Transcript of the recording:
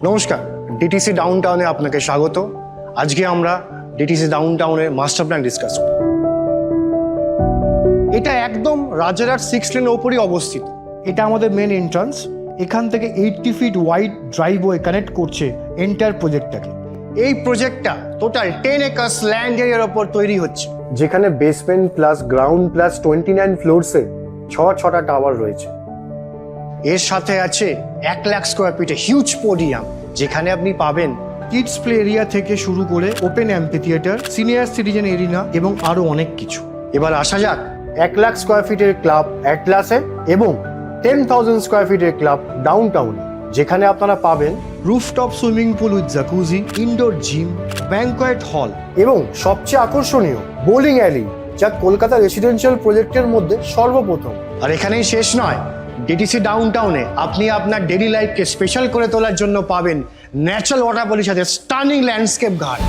নমস্কার, ডিটিসি ডাউনটাউনে আপনাকে স্বাগত। আজকে আমরা ডিটিসি ডাউনটাউনের মাস্টার প্ল্যান ডিসকাস করব। এটা একদম রাজারহাট 6 লেনের ওপরই অবস্থিত। এটা আমাদের মেন এন্ট্রান্স। এখান থেকে 80 ফিট ওয়াইড ড্রাইভওয়ে কানেক্ট করছে এন্টায়ার প্রজেক্টটাকে। এই প্রজেক্টটা টোটাল 10 একর্স ল্যান্ড এরিয়ার ওপর তৈরি হচ্ছে, যেখানে বেসমেন্ট প্লাস গ্রাউন্ড প্লাস 29 ফ্লোরসে ছটা টাওয়ার রয়েছে। এর সাথে আছে 1 লাখ স্কোয়ার ফিটে হিউজ পোডিয়াম, যেখানে আপনি পাবেন কিডস প্লে এরিয়া থেকে শুরু করে open amphi theatre, senior citizen arena এবং আরও অনেক কিছু। এবার আসা যাক 1 লাখ স্কোয়ার ফিটের ক্লাব অ্যাটলাসে এবং 10,000 স্কোয়ার ফিটের ক্লাব ডাউনটাউনে, যেখানে আপনারা পাবেন rooftop swimming pool with jacuzzi, indoor gym, banquet hall এবং সবচেয়ে আকর্ষণীয় বোলিং অ্যালি, যা কলকাতা রেসিডেন্সিয়াল প্রজেক্টের মধ্যে সর্বপ্রথম। আর এখানেই শেষ নয়, ডিটিসি ডাউনটাউনে আপনি আপনার ডেইলি লাইফকে স্পেশাল করে তোলার জন্য পাবেন ন্যাচারাল ওয়াটারফলের সাথে স্টানিং ল্যান্ডস্কেপ ঘাট।